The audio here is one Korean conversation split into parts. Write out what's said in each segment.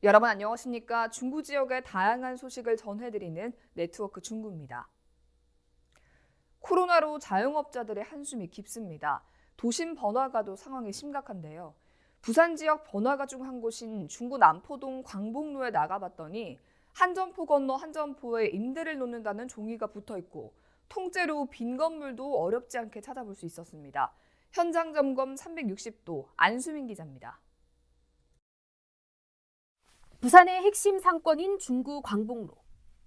여러분 안녕하십니까? 중구 지역의 다양한 소식을 전해드리는 네트워크 중구입니다. 코로나로 자영업자들의 한숨이 깊습니다. 도심 번화가도 상황이 심각한데요. 부산 지역 번화가 중 한 곳인 중구 남포동 광복로에 나가봤더니 한 점포 건너 한 점포에 임대를 놓는다는 종이가 붙어 있고 통째로 빈 건물도 어렵지 않게 찾아볼 수 있었습니다. 현장 점검 360도 안수민 기자입니다. 부산의 핵심 상권인 중구 광복로.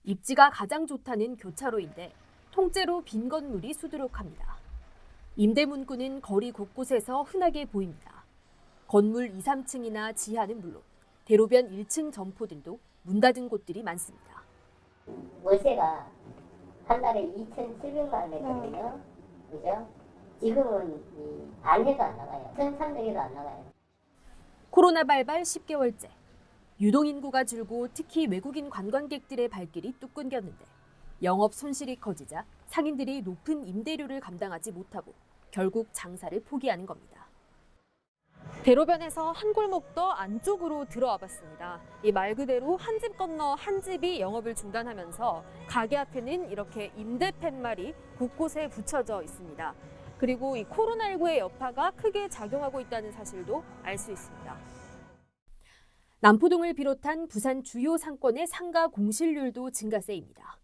입지가 가장 좋다는 교차로인데 통째로 빈 건물이 수두룩합니다. 임대 문구는 거리 곳곳에서 흔하게 보입니다. 건물 2, 3층이나 지하는 물론 대로변 1층 점포들도 문 닫은 곳들이 많습니다. 월세가 한 달에 2,700만 원 냈거든요. 그죠? 지금은 안 해도 안 나가요. 1,300에도 안 나가요. 코로나 발발 10개월째. 유동인구가 줄고 특히 외국인 관광객들의 발길이 뚝 끊겼는데 영업 손실이 커지자 상인들이 높은 임대료를 감당하지 못하고 결국 장사를 포기하는 겁니다. 대로변에서 한 골목 더 안쪽으로 들어와 봤습니다. 이 말 그대로 한 집 건너 한 집이 영업을 중단하면서 가게 앞에는 이렇게 임대 팻말이 곳곳에 붙여져 있습니다. 그리고 이 코로나19의 여파가 크게 작용하고 있다는 사실도 알 수 있습니다. 남포동을 비롯한 부산 주요 상권의 상가 공실률도 증가세입니다.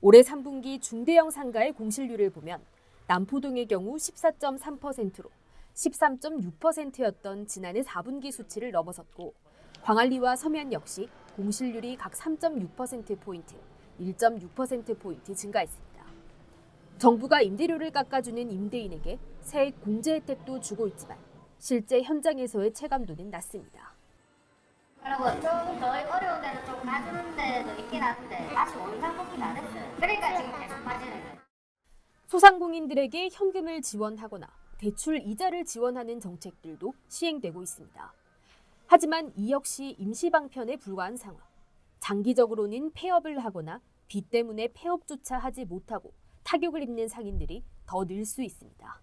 올해 3분기 중대형 상가의 공실률을 보면 남포동의 경우 14.3%로 13.6%였던 지난해 4분기 수치를 넘어섰고 광안리와 서면 역시 공실률이 각 3.6%포인트, 1.6%포인트 증가했습니다. 정부가 임대료를 깎아주는 임대인에게 세액 공제 혜택도 주고 있지만 실제 현장에서의 체감도는 낮습니다. 그리고 좀 더 어려운 데는 좀 가주는 데도 있긴 한데 다시 원상 복귀는 안 했어요. 그러니까 지금 계속 빠지는 거예요. 소상공인들에게 현금을 지원하거나 대출 이자를 지원하는 정책들도 시행되고 있습니다. 하지만 이 역시 임시 방편에 불과한 상황. 장기적으로는 폐업을 하거나 빚 때문에 폐업조차 하지 못하고 타격을 입는 상인들이 더 늘 수 있습니다.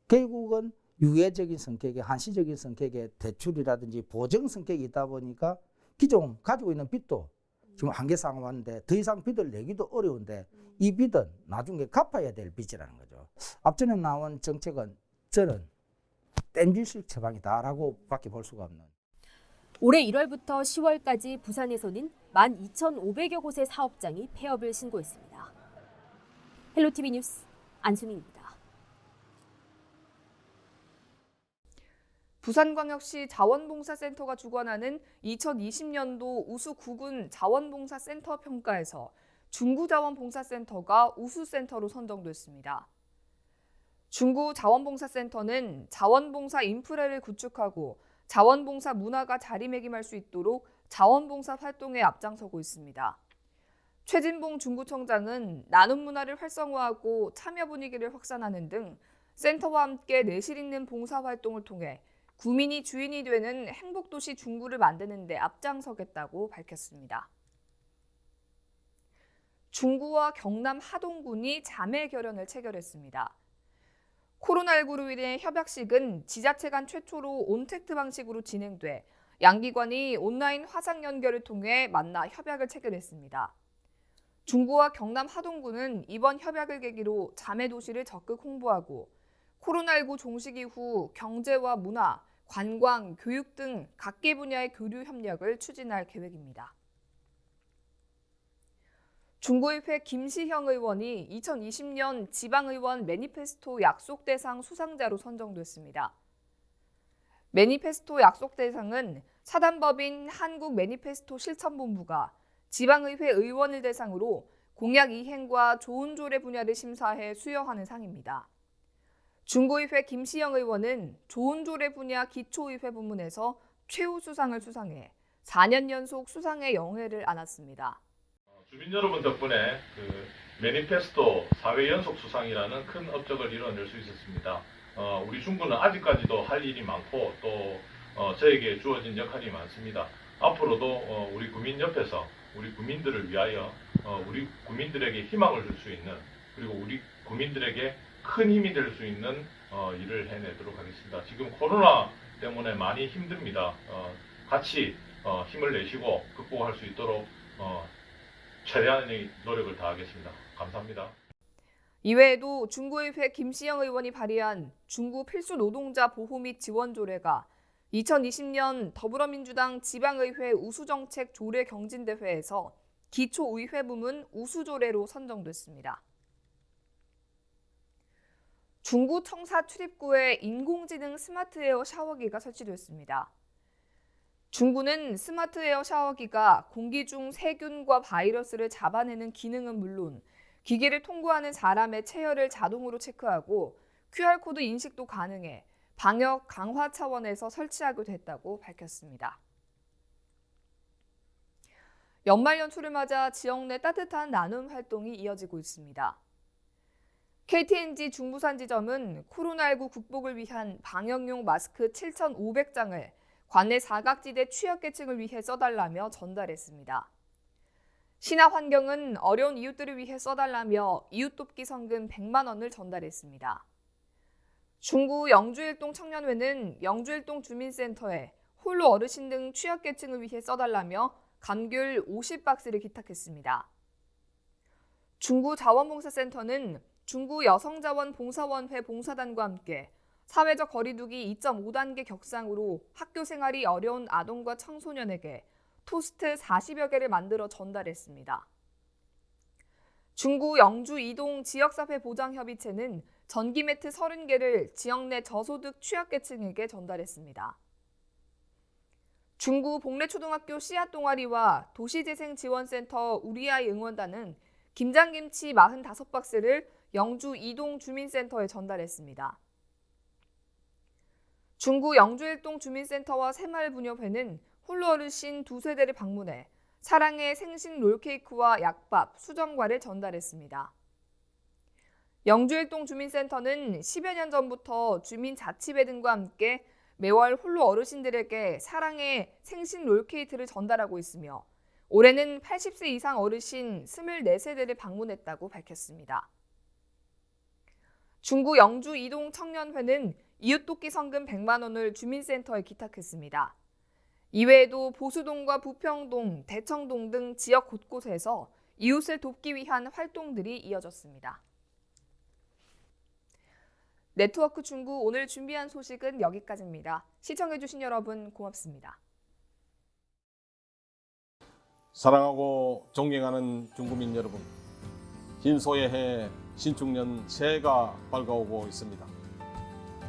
결국은 유예적인 성격의 한시적인 성격의 대출이라든지 보증 성격이 있다 보니까 기존 가지고 있는 빚도 지금 한계 상황 왔는데 더 이상 빚을 내기도 어려운데 이 빚은 나중에 갚아야 될 빚이라는 거죠. 앞전에 나온 정책은 저는 땜질식 처방이다라고 밖에 볼 수가 없는. 올해 1월부터 10월까지 부산에서는 12,500여 곳의 사업장이 폐업을 신고했습니다. 헬로티비 뉴스 안수민입니다. 부산광역시 자원봉사센터가 주관하는 2020년도 우수 9군 자원봉사센터 평가에서 중구자원봉사센터가 우수센터로 선정됐습니다. 중구자원봉사센터는 자원봉사 인프라를 구축하고 자원봉사 문화가 자리매김할 수 있도록 자원봉사 활동에 앞장서고 있습니다. 최진봉 중구청장은 나눔 문화를 활성화하고 참여 분위기를 확산하는 등 센터와 함께 내실 있는 봉사활동을 통해 구민이 주인이 되는 행복도시 중구를 만드는 데 앞장서겠다고 밝혔습니다. 중구와 경남 하동군이 자매 결연을 체결했습니다. 코로나19로 인해 협약식은 지자체 간 최초로 온택트 방식으로 진행돼 양기관이 온라인 화상 연결을 통해 만나 협약을 체결했습니다. 중구와 경남 하동군은 이번 협약을 계기로 자매 도시를 적극 홍보하고 코로나19 종식 이후 경제와 문화, 관광, 교육 등 각계 분야의 교류 협력을 추진할 계획입니다. 중구의회 김시형 의원이 2020년 지방의원 매니페스토 약속 대상 수상자로 선정됐습니다. 매니페스토 약속 대상은 사단법인 한국 매니페스토 실천본부가 지방의회 의원을 대상으로 공약 이행과 좋은 조례 분야를 심사해 수여하는 상입니다. 중구의회 김시영 의원은 좋은 조례 분야 기초의회 부문에서 최우수상을 수상해 4년 연속 수상의 영예를 안았습니다. 주민 여러분 덕분에 매니페스토 4회 연속 수상이라는 큰 업적을 이뤄낼 수 있었습니다. 우리 중구는 아직까지도 할 일이 많고 또 저에게 주어진 역할이 많습니다. 앞으로도 우리 구민 옆에서 우리 구민들을 위하여 우리 구민들에게 희망을 줄 수 있는 그리고 우리 구민들에게 큰 힘이 될 수 있는 일을 해내도록 하겠습니다. 지금 코로나 때문에 많이 힘듭니다. 같이 힘을 내시고 극복할 수 있도록 최대한의 노력을 다하겠습니다. 감사합니다. 이외에도 중구의회 김시영 의원이 발의한 중구 필수 노동자 보호 및 지원 조례가 2020년 더불어민주당 지방의회 우수정책 조례 경진대회에서 기초의회 부문 우수조례로 선정됐습니다. 중구 청사 출입구에 인공지능 스마트에어 샤워기가 설치됐습니다. 중구는 스마트에어 샤워기가 공기 중 세균과 바이러스를 잡아내는 기능은 물론 기기를 통과하는 사람의 체열을 자동으로 체크하고 QR코드 인식도 가능해 방역 강화 차원에서 설치하게 됐다고 밝혔습니다. 연말 연초를 맞아 지역 내 따뜻한 나눔 활동이 이어지고 있습니다. KTNG 중부산 지점은 코로나19 극복을 위한 방역용 마스크 7,500장을 관내 사각지대 취약계층을 위해 써달라며 전달했습니다. 신화환경은 어려운 이웃들을 위해 써달라며 이웃돕기 성금 100만 원을 전달했습니다. 중구 영주일동 청년회는 영주일동 주민센터에 홀로 어르신 등 취약계층을 위해 써달라며 감귤 50박스를 기탁했습니다. 중구 자원봉사센터는 중구 여성자원봉사원회 봉사단과 함께 사회적 거리두기 2.5단계 격상으로 학교 생활이 어려운 아동과 청소년에게 토스트 40여 개를 만들어 전달했습니다. 중구 영주 이동 지역사회 보장협의체는 전기매트 30개를 지역 내 저소득 취약계층에게 전달했습니다. 중구 복례초등학교 씨앗 동아리와 도시재생지원센터 우리아이 응원단은 김장김치 45박스를 영주 이동 주민센터에 전달했습니다. 중구 영주일동 주민센터와 새마을부녀회는 홀로 어르신 2세대를 방문해 사랑의 생신 롤케이크와 약밥, 수정과를 전달했습니다. 영주일동 주민센터는 10여 년 전부터 주민자치회 등과 함께 매월 홀로 어르신들에게 사랑의 생신 롤케이크를 전달하고 있으며 올해는 80세 이상 어르신 24세대를 방문했다고 밝혔습니다. 중구 영주 이동 청년회는 이웃돕기 성금 100만 원을 주민센터에 기탁했습니다. 이외에도 보수동과 부평동, 대청동 등 지역 곳곳에서 이웃을 돕기 위한 활동들이 이어졌습니다. 네트워크 중구 오늘 준비한 소식은 여기까지입니다. 시청해주신 여러분 고맙습니다. 사랑하고 존경하는 중구민 여러분, 흰소의 해 신축년 새해가 밝아오고 있습니다.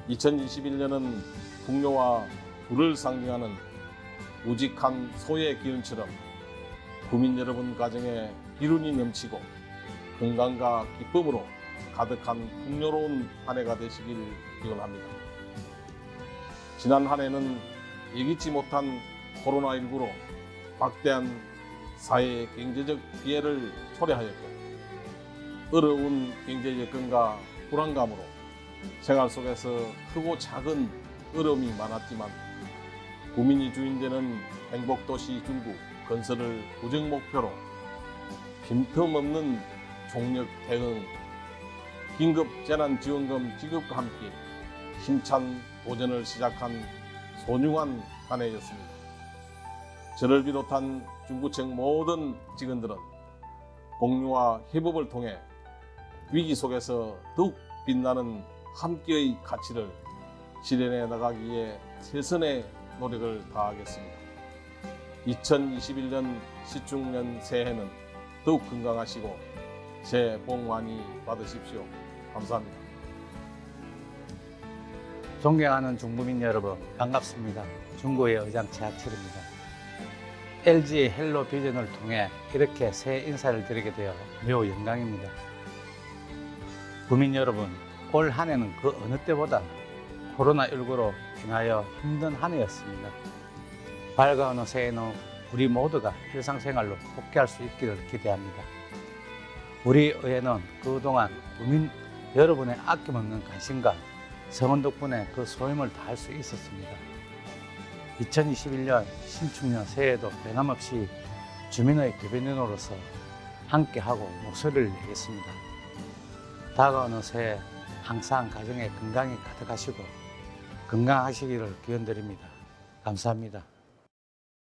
2021년은 풍요와 부를 상징하는 우직한 소의 기운처럼 구민 여러분 가정에 기운이 넘치고 건강과 기쁨으로 가득한 풍요로운 한 해가 되시길 기원합니다. 지난 한 해는 예기치 못한 코로나19로 막대한 사회 경제적 피해를 초래하였고 어려운 경제 여건과 불안감으로 생활 속에서 크고 작은 어려움이 많았지만 구민이 주인되는 행복도시 중구 건설을 구정 목표로 빈틈없는 총력 대응, 긴급 재난지원금 지급과 함께 힘찬 도전을 시작한 소중한 한 해였습니다. 저를 비롯한 중구청 모든 직원들은 공유와 협업을 통해 위기 속에서 더욱 빛나는 함께의 가치를 실현해 나가기 위해 최선의 노력을 다하겠습니다. 2021년 시축년 새해는 더욱 건강하시고 새해 복 많이 받으십시오. 감사합니다. 존경하는 중구민 여러분 반갑습니다. 중구의 의장 최하철입니다. LG 헬로 비전을 통해 이렇게 새해 인사를 드리게 되어 매우 영광입니다. 구민 여러분, 올 한 해는 그 어느 때보다 코로나19로 인하여 힘든 한 해였습니다. 밝아오는 새해는 우리 모두가 일상생활로 복귀할 수 있기를 기대합니다. 우리 의회는 그동안 구민 여러분의 아낌없는 관심과 성원 덕분에 그 소임을 다할 수 있었습니다. 2021년 신축년 새해에도 변함없이 주민의 대변인으로서 함께하고 목소리를 내겠습니다. 다가오는 새해 항상 가정에 건강이 가득하시고 건강하시기를 기원드립니다. 감사합니다.